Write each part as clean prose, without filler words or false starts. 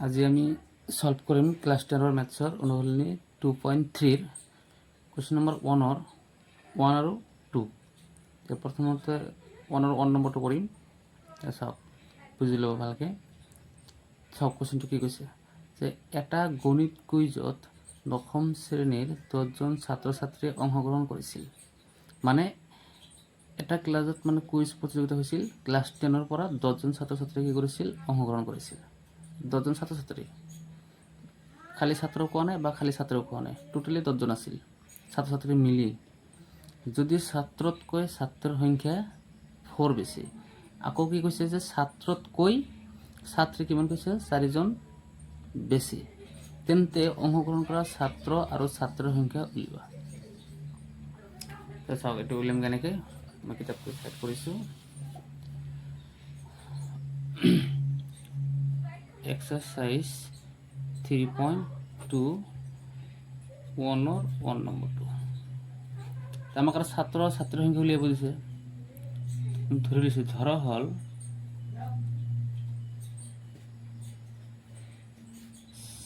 আজি আমি সলভ কৰিম ক্লাছ 10 মেথছৰ অনুশীলনী 2.3 কুৱেশ্যন নম্বৰ 1 আৰু 2। এতিয়া প্ৰথমতে 1 নম্বৰটো কৰিম। চাওক বুজি ল'ব ভালকৈ। চাওক কুৱেশ্যনটো কি কৈছে যে এটা গণিত কুইজত 9ম শ্ৰেণীৰ 10জন ছাত্ৰ ছাত্ৰীয়ে অংশগ্ৰহণ কৰিছিল। মানে এটা ক্লাছত কুইজ প্ৰতিযোগিতা হৈছিল। ক্লাছ 10ৰ পৰা 10জন ছাত্ৰ ছাত্ৰীয়ে কি কৰিছিল? অংশগ্ৰহণ কৰিছিল। 10জন ছাত্ৰ ছাত্ৰী, খালি ছাত্ৰও কোৱা নাই বা খালি ছাত্ৰও কোৱা নাই, টোটেলি 10জন আছিল ছাত্ৰ ছাত্ৰী মিলি। যদি ছাত্ৰতকৈ ছাত্ৰৰ সংখ্যা 4 বেছি, আকৌ কি কৈছে যে ছাত্ৰতকৈ ছাত্ৰী কিমান কৈছে? 4জন বেছি, তেন্তে অংশগ্ৰহণ কৰা ছাত্ৰ আৰু ছাত্ৰৰ সংখ্যা উলিওৱা। চাওক এইটো উলিয়াম কেনেকৈ, মই কিতাপটো ষ্টাৰ্ট কৰিছোঁ। এক্সাৰচাইজ 3.2 1 নম্বৰটো আমাক আৰু ছাত্ৰ আৰু ছাত্ৰীৰ সংখ্যা উলিয়াব দিছে। ধৰি লৈছোঁ, ধৰা হ'ল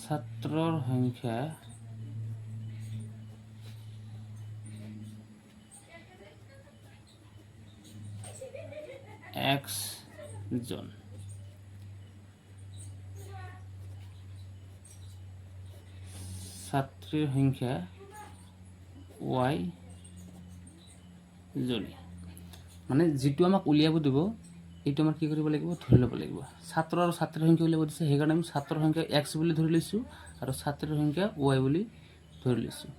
ছাত্ৰৰ সংখ্যা x জন, ছাত্ৰীৰ সংখ্যা y জনী। মানে যিটো আমাক উলিয়াব দিব এইটো আমাৰ কি কৰিব লাগিব? ধৰি ল'ব লাগিব। ছাত্ৰ আৰু ছাত্ৰীৰ সংখ্যা উলিয়াব দিছে, সেইকাৰণে আমি ছাত্ৰৰ সংখ্যা x বুলি ধৰি লৈছোঁ আৰু ছাত্ৰীৰ সংখ্যা y বুলি ধৰি লৈছোঁ।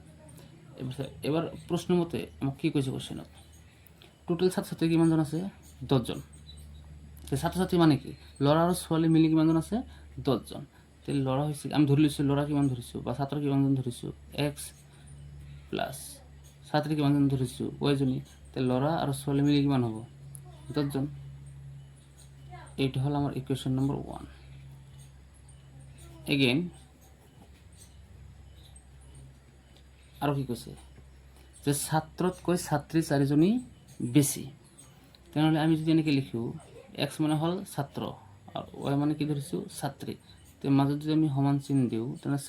এবাৰ প্ৰশ্নমতে আমাক কি কৈছে কুৱেশ্যনত? টোটেল ছাত্ৰ ছাত্ৰী কিমানজন আছে? 10জন। ছাত্ৰ ছাত্ৰী মানে কি? ল'ৰা আৰু ছোৱালী মিলি কিমানজন আছে? 10জন। তে ল'ৰা হৈছে, আমি ধৰি লৈছোঁ ল'ৰা কিমান ধৰিছোঁ বা ছাত্ৰ কিমানজন ধৰিছোঁ? x প্লাছ ছাত্ৰী কিমানজন ধৰিছোঁ? y জনী। তে ল'ৰা আৰু ছোৱালী মিলি কিমান হ'ব? 10জন। এইটো হ'ল আমাৰ ইকুৱেশ্যন নম্বৰ 1। এগেইন আৰু কি কৈছে যে ছাত্ৰতকৈ ছাত্ৰী 4জনী বেছি। তেনেহ'লে আমি যদি এনেকৈ লিখোঁ, x মানে হ'ল ছাত্ৰ আৰু y মানে কি ধৰিছোঁ? ছাত্ৰী। তো মাজত যদি আমি সমান চিন দিওঁ, তেনেহ'লে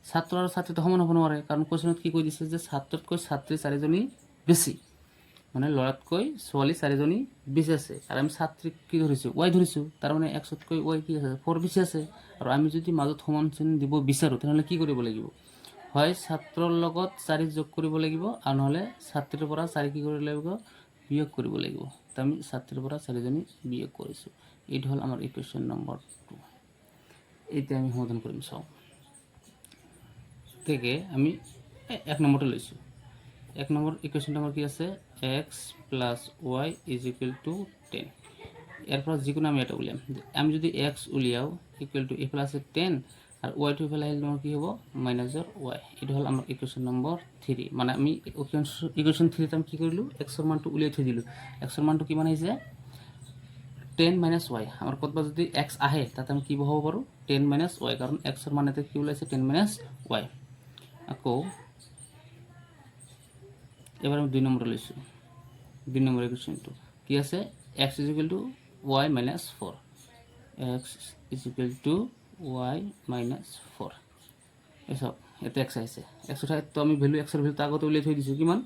ছাত্ৰ আৰু ছাত্ৰীটো সমান হ'ব নোৱাৰে, কাৰণ কুৱেশ্যনত কি কৈ দিছে যে ছাত্ৰতকৈ ছাত্ৰী 4জনী বেছি, মানে ল'ৰাতকৈ ছোৱালী 4জনী বেছি আছে। আৰু আমি ছাত্ৰীক কি ধৰিছোঁ? y ধৰিছোঁ। তাৰমানে xতকৈ y কি আছে? 4 বেছি আছে। আৰু আমি যদি মাজত সমান চিন দিব বিচাৰোঁ, তেনেহ'লে কি কৰিব লাগিব? হয় ছাত্ৰৰ লগত 4 যোগ কৰিব লাগিব, আৰু নহ'লে ছাত্ৰীৰ পৰা 4 কি কৰিব লাগিব? বিয়োগ কৰিব লাগিব। তো আমি ছাত্ৰীৰ পৰা 4জনী বিয়োগ কৰিছোঁ। এইটো হ'ল আমাৰ ইকুৱেশ্যন নম্বৰ 2। এতিয়া আমি সমাধান কৰিম। চাওঁ, গতিকে আমি 1 নম্বৰটো লৈছোঁ। 1 নম্বৰ ইকুৱেশ্যনটো আমাৰ কি আছে? x plus y is equal to 10। ইয়াৰ পৰা যিকোনো আমি এটা উলিয়াম। আমি যদি x উলিয়াওঁ ইকুৱেল টু এইফালে আছে 10 আৰু ৱাইটো এইফালে আহিলে আমাৰ কি হ'ব? মাইনাছৰ y। এইটো হ'ল আমাৰ ইকুৱেশ্যন নম্বৰ 3। মানে আমি ইকুৱেশ্যন 3ত আমি কি কৰিলোঁ? এক্সৰ মানটো উলিয়াই থৈ দিলোঁ। এক্সৰ মানটো কিমান আহিছে? 10 মাইনাছ y। আমাৰ ক'ৰবাত যদি x আহে তাতে আমি কি বহাব পাৰোঁ? 10 মাইনাছ y, কাৰণ এক্সৰ মান ইয়াতে কি ওলাইছে? 10 মাইনাছ y। আকৌ এবাৰ আমি 2 নম্বৰ লৈছোঁ। 2 নম্বৰ ইকুৱেশ্যনটো কি আছে? x is equal to y minus 4। x is equal to y minus 4। এই চাওক ইয়াতে x আহিছে। x ঠাইতো আমি ভেলু এক্সৰ ভেলুটো আগতে উলিয়াই থৈ দিছোঁ। কিমান?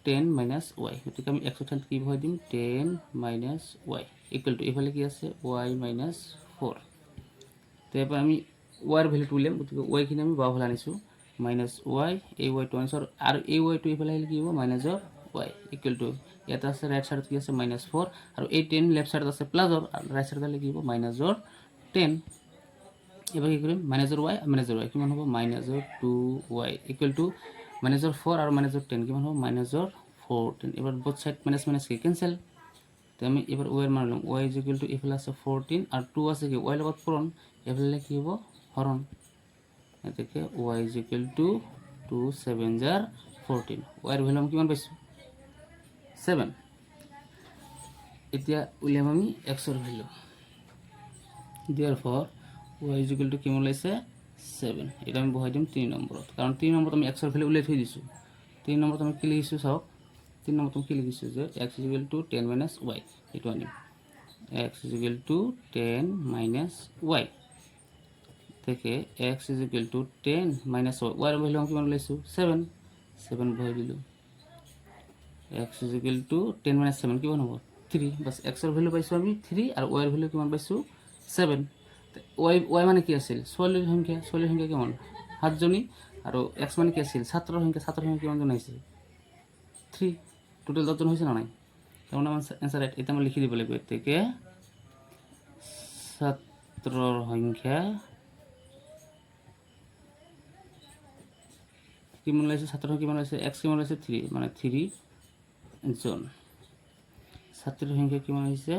10 মাইনাছ y। গতিকে আমি x ঠাইত কি বহাই দিম? 10 মাইনাছ y ইকুৱেল টু এইফালে কি আছে? y minus 4। তো এবাৰ আমি y ৰ ভেলুটো উলিয়াম। গতিকে yখিনি আমি বাওঁফালে আনিছোঁ, মাইনাছ y, এই ৱাইটো আনিছোঁ, আৰু এই ৱাইটো এইফালে আহিলে কি হ'ব? মাইনাছৰ y ইকুৱেল টু ইয়াতে আছে ৰাইট ছাইডত কি আছে? মাইনাছ 4, আৰু এই 10 লেফ্ট ছাইডত আছে প্লাছৰ, আৰু ৰাইট ছাইডত আহিলে কি হ'ব? মাইনাছৰ 10। এবাৰ কি কৰিম? মাইনাছৰ y আৰু মাইনাছৰ y কিমান হ'ব? মাইনাছৰ 2y ইকুৱেল টু মাইনাছৰ 4 আৰু মাইনাছৰ 10 কিমান হ'ব? মাইনাছৰ 14। এবাৰ বোথ ছাইড মাইনাছ মাইনাছ কি? কেঞ্চেল। তো আমি এবাৰ y ৰ মান ল'ম। y ইজ ইকুৱেল টু এইফালে আছে 14 আৰু 2 আছে কি? y লগত পূৰণ, এইফালে কি হ'ব? হৰণ। গতিকে y is equal to 2 7 jar 14। y ৰ ভেলু আমি কিমান পাইছোঁ? 7। এতিয়া উলিয়াম আমি x ৰ value. therefore y is equal to কিমান ওলাইছে? 7। এটা আমি বহাই দিম 3 নম্বৰত, কাৰণ 3 নম্বৰত আমি x ৰ ভেলু উলিয়াই থৈ দিছোঁ। 3 নম্বৰত আমি কি লিখিছোঁ? চাওক 3 নম্বৰত আমি কি লিখিছোঁ? যে x is equal to 10 minus y। এইটো আনিম, x is equal to 10 minus y। থেকে x is equal to 10 minus y ৰ ভেলু কিমান লৈছোঁ 7 ভৰাই দিলোঁ x is equal to 10 minus 7 কিমান হ'ব 3 বাছ x ৰ ভেলু পাইছোঁ আমি 3 আৰু y ৰ ভেলু কিমান পাইছোঁ 7 y মানে কি আছিল ছোৱালীৰ সংখ্যা কিমান 7 জনী আৰু x মানে কি আছিল ছাত্ৰৰ সংখ্যা কিমানজন আহিছে 3 টোটেল 10 জন হৈছে না নাই তাৰমানে এনসাৰ এটা আমি লিখি দিব লাগিব এতেকে ছাত্ৰৰ সংখ্যা কিমান লৈছে ছাত্ৰৰ সংখ্যা কিমান লৈছে x কিমান লৈছে 3 মানে 3 জন ছাত্ৰৰ সংখ্যা কিমান হৈছে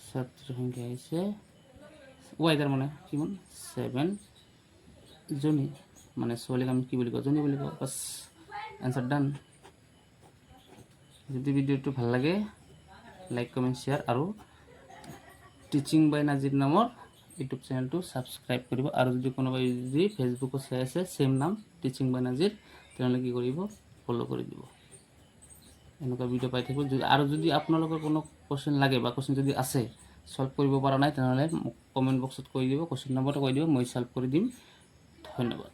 ছাত্ৰৰ সংখ্যা হৈছে y তাৰ মানে কিমান 7 জনী মানে ছোৱালীক আমি কি বুলি কওঁ জনী বুলি কওঁ বাস এনসাৰ ডান যদি ভিডিওটো ভাল লাগে লাইক কমেন্ট শেয়াৰ আৰু টিচিং বাই নাজিৰ নামৰ ইউটিউব চেনেলটো সাবস্ক্ৰাইব কৰিব আৰু যদি কোনোবাই যদি ফেসবুকত চাই আছে সেম নাম টিচিং বাই নাজিৰ তেনেহলে কি কৰিব ফলো কৰি দিব এনেকুৱা ভিডিও পাই থাকিব আৰু যদি আপোনালোকৰ কোনো কোশ্চেন লাগে বা কোশ্চেন যদি আছে সলভ কৰিব পৰা নাই তেনেহলে কমেন্ট বক্সত কৈ দিব কোশ্চেন নম্বৰটো কৈ দিব মই সলভ কৰি দিম ধন্যবাদ